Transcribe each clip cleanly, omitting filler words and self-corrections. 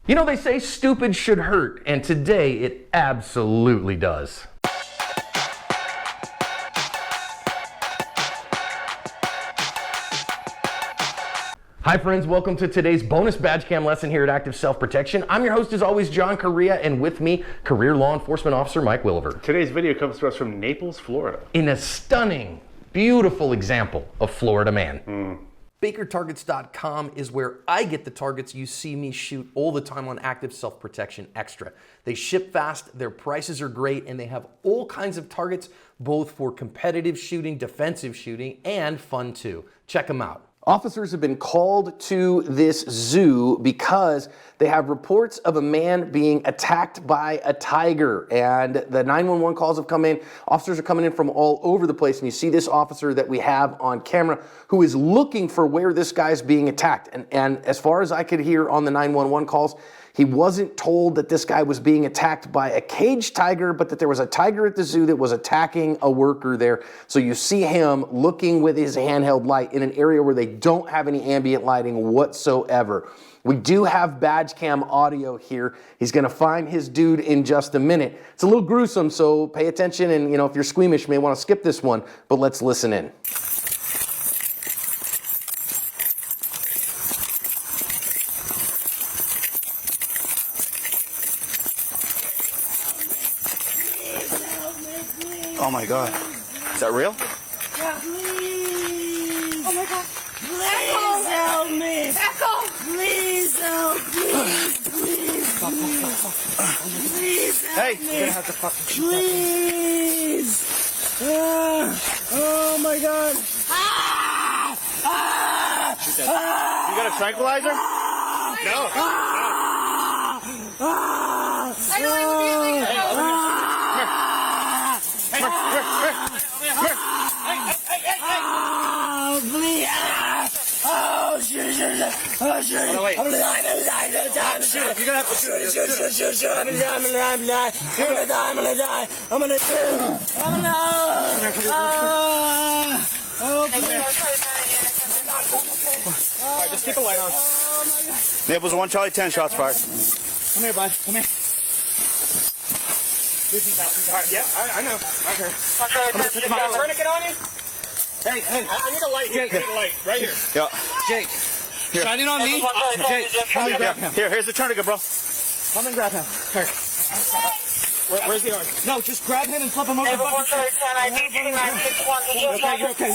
You know, they say stupid should hurt, and today it absolutely does. Hi friends, welcome to today's bonus badge cam lesson here at Active Self-Protection. I'm your host as always, John Correa, and with me, career law enforcement officer Mike Williver. Today's video comes to us from Naples, Florida. In a stunning, beautiful example of Florida man. BakerTargets.com is where I get the targets you see me shoot all the time on Active Self-Protection Extra. They ship fast, their prices are great, and they have all kinds of targets, both for competitive shooting, defensive shooting, and fun too. Check them out. Officers have been called to this zoo because they have reports of a man being attacked by a tiger, and the 911 calls have come in. Officers are coming in from all over the place, and you see this officer that we have on camera who is looking for where this guy's being attacked. And as far as I could hear on the 911 calls, he wasn't told that this guy was being attacked by a caged tiger, but that there was a tiger at the zoo that was attacking a worker there. So you see him looking with his handheld light in an area where they don't have any ambient lighting whatsoever. We do have badge cam audio here. He's gonna find his dude in just a minute. It's a little gruesome, so pay attention, and if you're squeamish, you may wanna skip this one, but let's listen in. Oh my God. Is that real? Yeah. Please. Oh my God. Please help me. Echo. Please help me. Please. Please help Hey, me. you're gonna have to fucking shoot Please. Oh my God. that. You got a tranquilizer? No. I know I would be like, oh, please. Oh, shoot. Oh, shoot. Oh, wait. I'm gonna die. You're gonna have to shoot. Shoot. I'm gonna die. I'm gonna oh, All right, just keep a light on. Naples 1 Charlie 10, shots fired. Come here, bud. Come here. All right, yeah, I know. Okay. You got a tourniquet on you? Hey. I need a light here. I need a light. Right here. Yeah. Jake. Here. Shine it on me. Jake, come and grab him. Here's the tourniquet, bro. Come and grab him. Here. Where's the arm? No, just grab him and flip him over. You're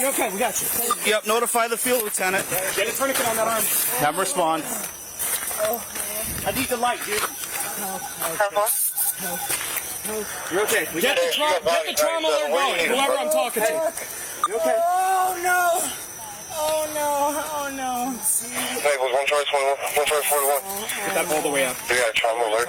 okay. We got you. Yep, notify the field lieutenant. Get a tourniquet on that arm. Have him respond. I need the light, dude. You're okay. Get the trauma alert going, whoever I'm talking to. You okay? Oh no. Naples, 1 Charlie 21, 1 Charlie 41. Get that all the way up. You got a trauma alert?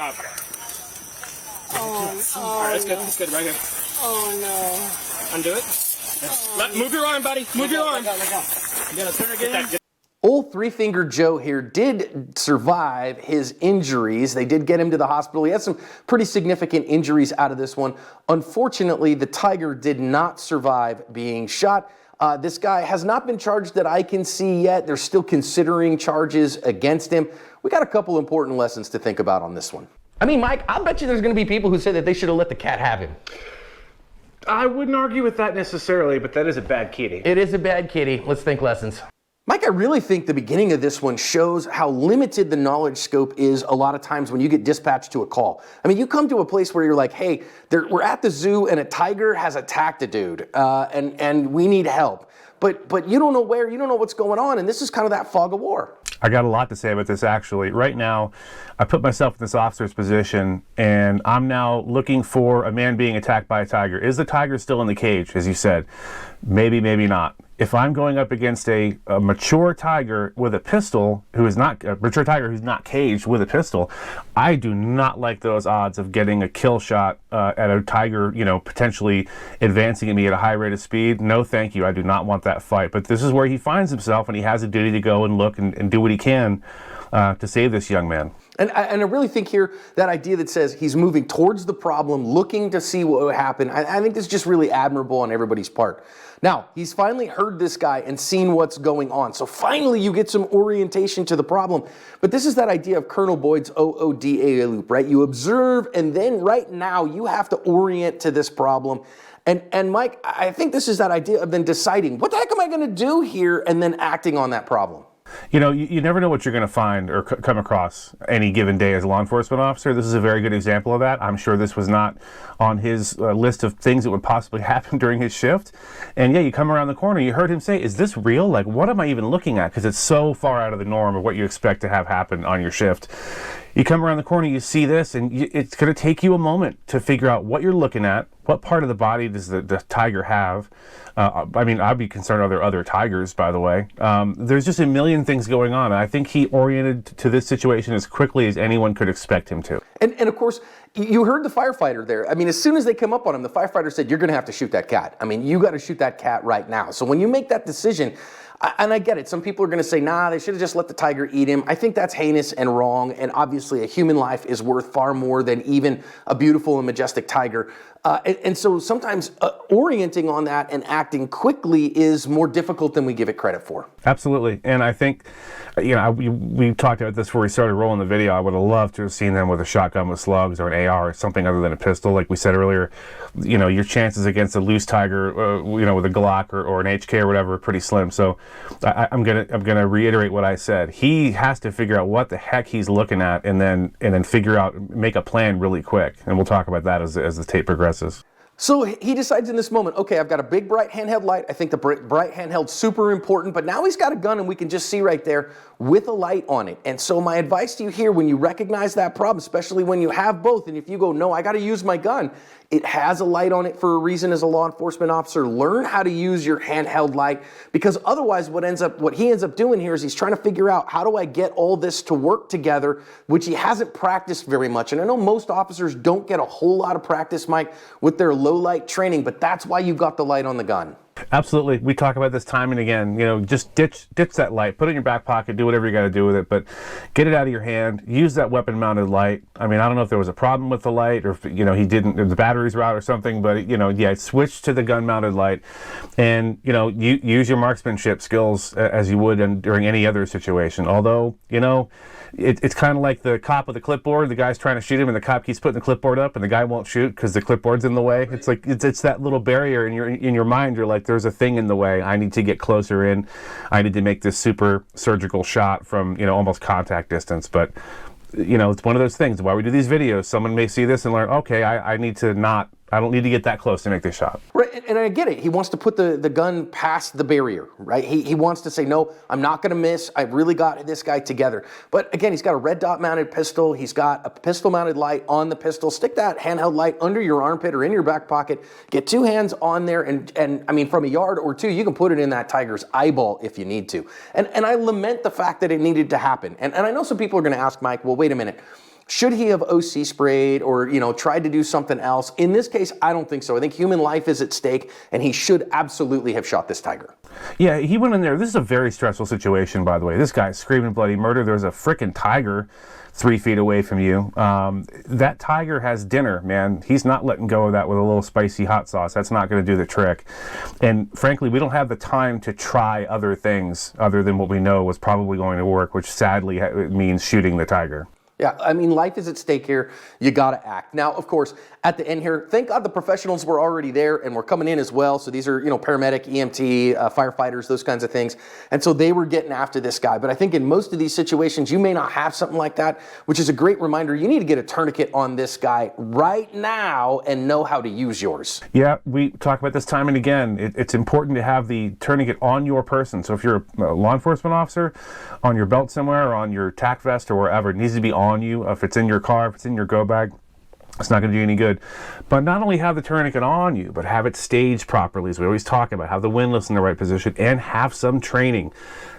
All right, that's good, right here. Oh no. Undo it. Yes. Move your arm, buddy. Move your arm. You gotta turn again. Old Three-Finger Joe here did survive his injuries. They did get him to the hospital. He had some pretty significant injuries out of this one. Unfortunately, the tiger did not survive being shot. This guy has not been charged that I can see yet. They're still considering charges against him. We got a couple important lessons to think about on this one. I mean, Mike, I'll bet you there's going to be people who say that they should have let the cat have him. I wouldn't argue with that necessarily, but that is a bad kitty. It is a bad kitty. Let's think lessons. Mike, I really think the beginning of this one shows how limited the knowledge scope is a lot of times when you get dispatched to a call. I mean, you come to a place where you're like, hey, we're at the zoo and a tiger has attacked a dude and we need help. But you don't know where, you don't know what's going on, and this is kind of that fog of war. I got a lot to say about this actually. Right now, I put myself in this officer's position and I'm now looking for a man being attacked by a tiger. Is the tiger still in the cage, as you said? Maybe, maybe not. If I'm going up against a mature tiger with a pistol, a mature tiger who's not caged with a pistol, I do not like those odds of getting a kill shot at a tiger, potentially advancing at me at a high rate of speed. No, thank you. I do not want that fight. But this is where he finds himself, and he has a duty to go and look and do what he can to save this young man. And I really think here that idea that says he's moving towards the problem, looking to see what would happen, I think this is just really admirable on everybody's part. Now, he's finally heard this guy and seen what's going on. So finally you get some orientation to the problem. But this is that idea of Colonel Boyd's OODA loop, right? You observe, and then right now you have to orient to this problem. And Mike, I think this is that idea of then deciding, what the heck am I going to do here, and then acting on that problem. You know, you never know what you're going to find or come across any given day as a law enforcement officer. This is a very good example of that. I'm sure this was not on his list of things that would possibly happen during his shift. And yeah, you come around the corner, you heard him say, is this real? Like, what am I even looking at? Because it's so far out of the norm of what you expect to have happen on your shift. You come around the corner, you see this, and it's going to take you a moment to figure out what you're looking at. What part of the body does the tiger have? I mean, I'd be concerned, are there other tigers, by the way? There's just a million things going on. I think he oriented to this situation as quickly as anyone could expect him to. And of course, you heard the firefighter there. I mean, as soon as they come up on him, the firefighter said, you're going to have to shoot that cat. I mean, you got to shoot that cat right now. So when you make that decision, and I get it, some people are going to say, nah, they should have just let the tiger eat him. I think that's heinous and wrong, and obviously a human life is worth far more than even a beautiful and majestic tiger. And so sometimes orienting on that and acting quickly is more difficult than we give it credit for. Absolutely. And I think, you know, we talked about this before we started rolling the video. I would have loved to have seen them with a shotgun with slugs or an AR or something other than a pistol. Like we said earlier, you know, your chances against a loose tiger, you know, with a Glock or an HK or whatever are pretty slim. So I'm gonna reiterate what I said. He has to figure out what the heck he's looking at, and then figure out, make a plan really quick. And we'll talk about that as the tape progresses. So he decides in this moment, okay, I've got a big bright handheld light. I think the bright handheld's super important, but now he's got a gun and we can just see right there with a light on it. And so my advice to you here, when you recognize that problem, especially when you have both, and if you go, no, I got to use my gun, it has a light on it for a reason as a law enforcement officer. Learn how to use your handheld light, because otherwise what he ends up doing here is he's trying to figure out, how do I get all this to work together, which he hasn't practiced very much. And I know most officers don't get a whole lot of practice, Mike, with their low light training, but that's why you've got the light on the gun. Absolutely. We talk about this time and again. You know, just ditch that light, put it in your back pocket, do whatever you got to do with it, but get it out of your hand. Use that weapon mounted light. I mean, I don't know if there was a problem with the light, or if, you know, the batteries were out or something, but you know, yeah, switch to the gun mounted light, and you know, use your marksmanship skills as you would during any other situation. Although, you know, it's kind of like the cop with the clipboard. The guy's trying to shoot him, and the cop keeps putting the clipboard up, and the guy won't shoot because the clipboard's in the way. It's like it's that little barrier in your mind. You're like, there's a thing in the way. I need to get closer in. I need to make this super surgical shot from, you know, almost contact distance. But you know, it's one of those things. While we do these videos, someone may see this and learn, okay, I don't need to get that close to make this shot. Right, and I get it. He wants to put the gun past the barrier, right? He wants to say, no, I'm not going to miss. I've really got this guy together. But again, he's got a red dot mounted pistol. He's got a pistol mounted light on the pistol. Stick that handheld light under your armpit or in your back pocket. Get two hands on there, and I mean, from a yard or two, you can put it in that tiger's eyeball if you need to. And I lament the fact that it needed to happen. And I know some people are going to ask, Mike, well, wait a minute. Should he have OC sprayed or, you know, tried to do something else? In this case, I don't think so. I think human life is at stake, and he should absolutely have shot this tiger. Yeah, he went in there. This is a very stressful situation, by the way. This guy's screaming bloody murder. There's a freaking tiger 3 feet away from you. That tiger has dinner, man. He's not letting go of that with a little spicy hot sauce. That's not going to do the trick. And frankly, we don't have the time to try other things other than what we know was probably going to work, which sadly means shooting the tiger. Yeah, I mean, life is at stake here. You got to act. Now, of course, at the end here, thank God the professionals were already there and were coming in as well. So these are, you know, paramedic, EMT, firefighters, those kinds of things. And so they were getting after this guy. But I think in most of these situations, you may not have something like that, which is a great reminder. You need to get a tourniquet on this guy right now and know how to use yours. Yeah, we talk about this time and again. It's important to have the tourniquet on your person. So if you're a law enforcement officer, on your belt somewhere or on your tack vest or wherever, it needs to be on you. If it's in your car, if it's in your go bag, it's not going to do any good. But not only have the tourniquet on you, but have it staged properly, as we always talk about. Have the windlass in the right position and have some training.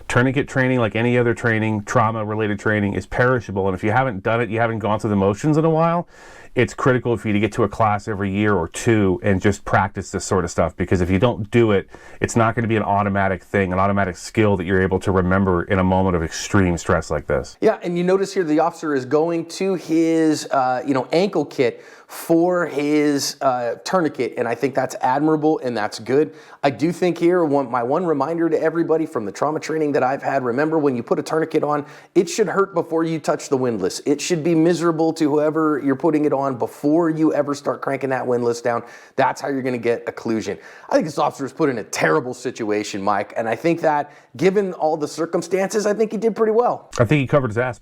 Tourniquet training, like any other training, trauma-related training, is perishable. And if you haven't done it, you haven't gone through the motions in a while, it's critical for you to get to a class every year or two and just practice this sort of stuff. Because if you don't do it, it's not going to be an automatic thing, an automatic skill that you're able to remember in a moment of extreme stress like this. Yeah, and you notice here the officer is going to his, ankle kit for his tourniquet, and I think that's admirable and that's good. I do think here, my one reminder to everybody from the trauma training that I've had, remember when you put a tourniquet on, it should hurt before you touch the windlass. It should be miserable to whoever you're putting it on before you ever start cranking that windlass down. That's how you're gonna get occlusion. I think this officer is put in a terrible situation, Mike, and I think that given all the circumstances, I think he did pretty well. I think he covered his ass.